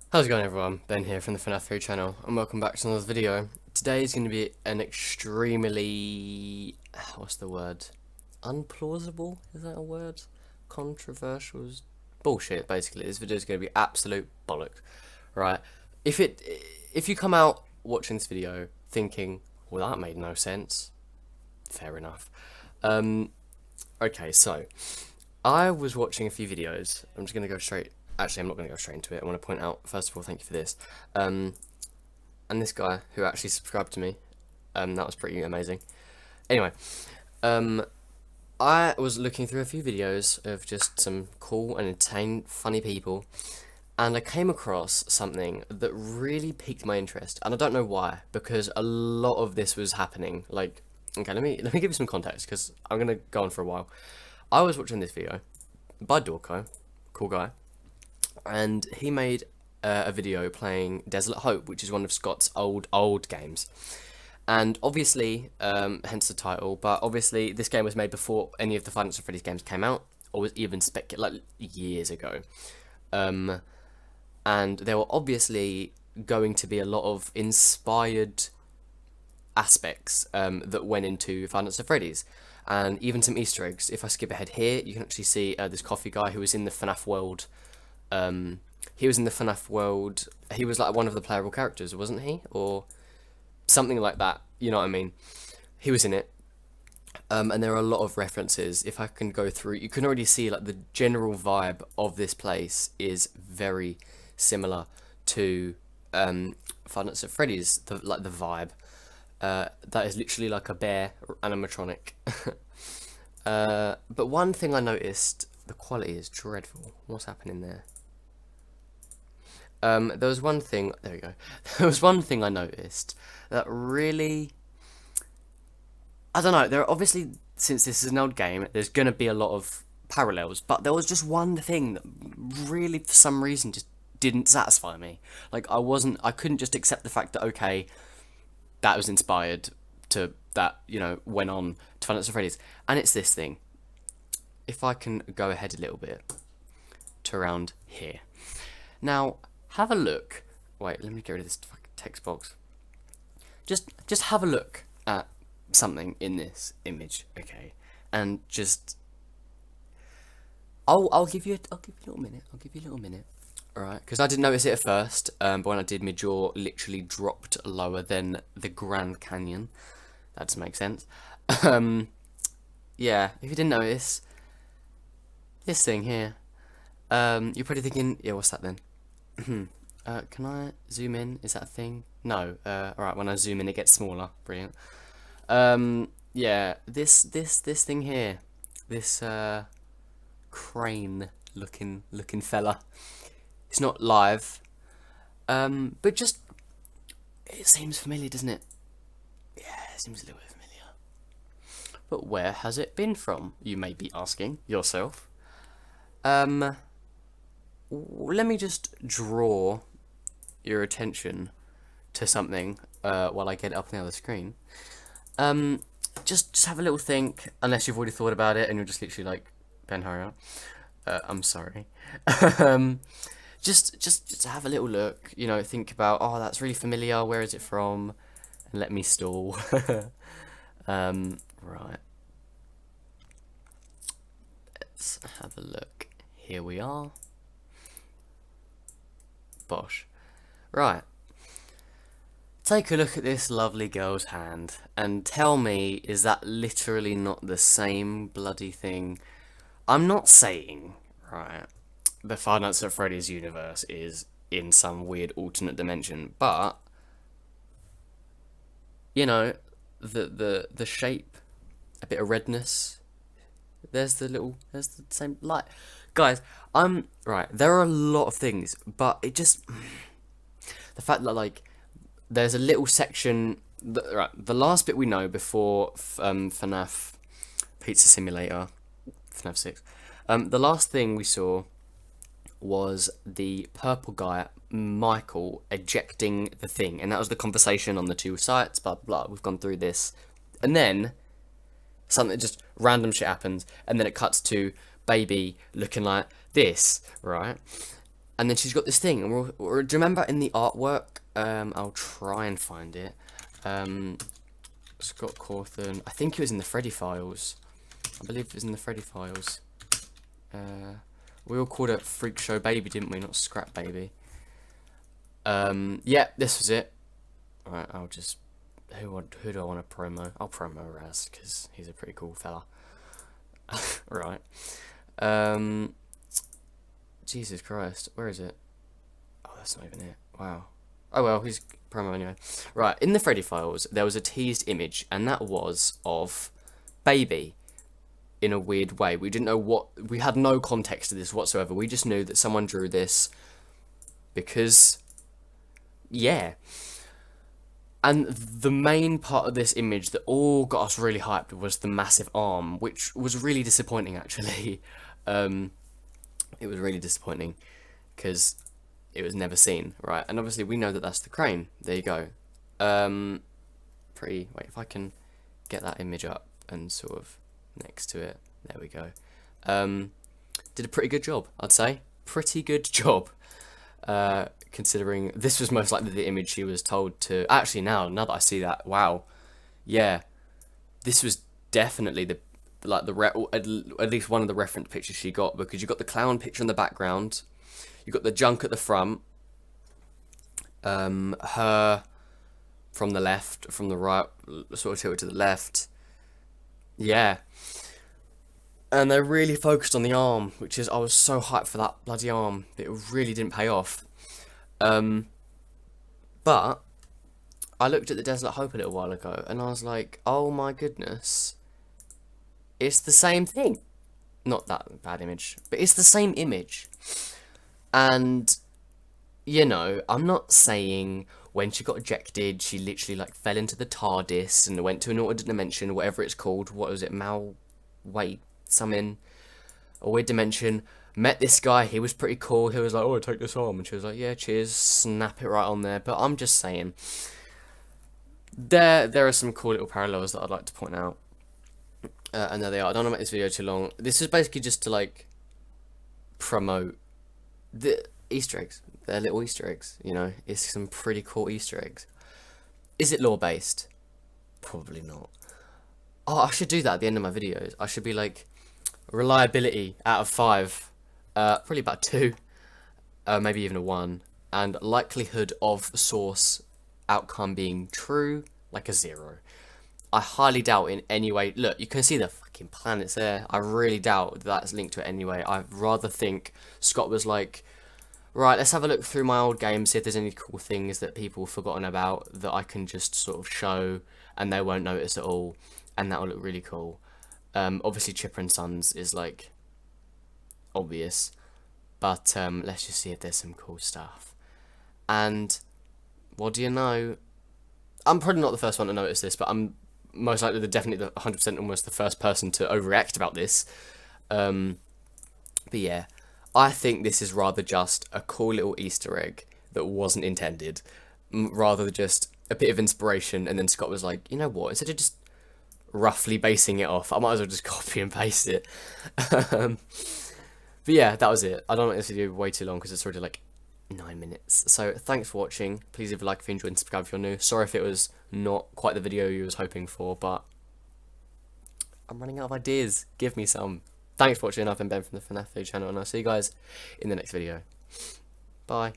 How's it going, everyone? Ben here from the FNAF 3 channel, and welcome back to another video. Today is going to be an extremely, what's the word? Unplausible? Is that a word? Controversial? Bullshit, basically. This video is going to be absolute bollock, right? If you come out watching this video thinking, well, that made no sense, fair enough. Okay, so I was watching a few videos. I'm just going to go straight. Actually, I'm not going to go straight into it. I want to point out, first of all, thank you for this. And this guy who actually subscribed to me, that was pretty amazing. Anyway, I was looking through a few videos of just some cool and entertaining, funny people, and I came across something that really piqued my interest, and I don't know why, because a lot of this was happening. Like, okay, let me give you some context, because I'm gonna go on for a while. I was watching this video by Dorco, cool guy, and he made a video playing Desolate Hope, which is one of Scott's old games. And obviously, hence the title, but obviously this game was made before any of the Five Nights at Freddy's games came out, or was even like years ago. And there were obviously going to be a lot of inspired aspects that went into Five Nights at Freddy's, and even some Easter eggs. If I skip ahead here, you can actually see this coffee guy who was in the FNAF world. He was in the FNAF world. He was like one of the playable characters, wasn't he? Or something like that. You know what I mean? He was in it. And there are a lot of references. If I can go through, you can already see like the general vibe of this place is very similar to Five Nights at Freddy's. The vibe. That is literally like a bear animatronic. But one thing I noticed, the quality is dreadful. What's happening there? There was one thing. There we go. There was one thing I noticed that really, I don't know. There are obviously, since this is an old game, there's gonna be a lot of parallels. But there was just one thing that really, for some reason, just didn't satisfy me. Like I couldn't just accept the fact that okay, that was inspired to that, went on to Five Nights at Freddy's, and it's this thing. If I can go ahead a little bit to around here, now. Have a look. Wait, let me get rid of this fucking text box. Just have a look at something in this image, okay? And just, I'll give you a little minute. I'll give you a little minute. All right, because I didn't notice it at first, but when I did, my jaw literally dropped lower than the Grand Canyon. That doesn't make sense. Yeah, if you didn't notice this thing here, you're probably thinking, yeah, what's that then? Can I zoom in? Is that a thing? No. Alright, when I zoom in it gets smaller. Brilliant. Yeah, this thing here. This crane looking fella. It's not live. But just it seems familiar, doesn't it? Yeah, it seems a little bit familiar. But where has it been from? You may be asking yourself. Let me just draw your attention to something while I get it up on the other screen. Just have a little think, unless you've already thought about it and you're just literally like, Ben, hurry up. I'm sorry. Just have a little look, think about, oh, that's really familiar, where is it from? And let me stall. Right. Let's have a look. Here we are. Bosh. Right. Take a look at this lovely girl's hand and tell me, is that literally not the same bloody thing? I'm not saying, right, the Five Nights at Freddy's universe is in some weird alternate dimension, but the shape, a bit of redness. There's the same light. Guys, right, there are a lot of things, but it just, the fact that, like, there's a little section, right, the last bit we know before FNAF Pizza Simulator, FNAF 6, the last thing we saw was the purple guy, Michael, ejecting the thing, and that was the conversation on the two sites, blah, blah, blah. We've gone through this, and then something, just random shit happens, and then it cuts to baby looking like this, right? And then she's got this thing, and do you remember in the artwork? I'll try and find it. Scott Cawthon. I think it was in the Freddy files. I believe it was in the Freddy files. We all called it Freak Show Baby, didn't we? Not Scrap Baby. Yeah, this was it. Alright, I'll just... Who do I want to promo? I'll promo Raz, because he's a pretty cool fella. Right. Jesus Christ, where is it? Oh, that's not even it. Wow. Oh well, he's promo anyway. Right, in the Freddy files, there was a teased image, and that was of Baby. In a weird way. We didn't know what... We had no context to this whatsoever. We just knew that someone drew this because... Yeah. And the main part of this image that all got us really hyped was the massive arm, which was really disappointing, actually. It was really disappointing because it was never seen, right? And obviously we know that that's the crane. There you go. Wait, if I can get that image up and sort of next to it. There we go. Did a pretty good job, I'd say. Pretty good job. Considering this was most likely the image she was told to... Actually, now that I see that, wow. Yeah. This was definitely at least one of the reference pictures she got, because you got the clown picture in the background. You got the junk at the front. Her from the left, from the right, sort of tilted to the left. Yeah. And they really focused on the arm, which is, I was so hyped for that bloody arm, but it really didn't pay off. But I looked at the Desolate Hope a little while ago, and I was like, oh my goodness, it's the same thing. Not that bad image, but it's the same image. And, you know, I'm not saying when she got ejected, she literally like fell into the TARDIS and went to an alternate dimension, whatever it's called. What was it? Something, a weird dimension. Met this guy, he was pretty cool. He was like, oh, take this arm. And she was like, yeah, cheers, snap it right on there. But I'm just saying, there are some cool little parallels that I'd like to point out. And there they are. I don't want to make this video too long. This is basically just to like promote the Easter eggs. They're little Easter eggs, you know. It's some pretty cool Easter eggs. Is it lore based? Probably not. Oh, I should do that at the end of my videos. I should be like, reliability out of 5. Probably about 2. Maybe even a 1. And likelihood of source outcome being true, like a 0. I highly doubt in any way. Look, you can see the fucking planets there. I really doubt that's linked to it anyway. I'd rather think Scott was like, right, let's have a look through my old games, see if there's any cool things that people have forgotten about that I can just sort of show and they won't notice at all. And that will look really cool. Obviously Chipper and Sons is like obvious, but let's just see if there's some cool stuff. And what do you know? I'm probably not the first one to notice this, but I'm most likely definitely 100% almost the first person to overreact about this. But yeah, I think this is rather just a cool little Easter egg that wasn't intended, rather than just a bit of inspiration. And then Scott was like, you know what? Instead of just roughly basing it off, I might as well just copy and paste it. But yeah, that was it. I don't want this video way too long because it's already like 9 minutes. So thanks for watching. Please leave a like if you enjoyed and subscribe if you're new. Sorry if it was not quite the video you was hoping for, but I'm running out of ideas. Give me some. Thanks for watching. I've been Ben from the FNAF channel, and I'll see you guys in the next video. Bye.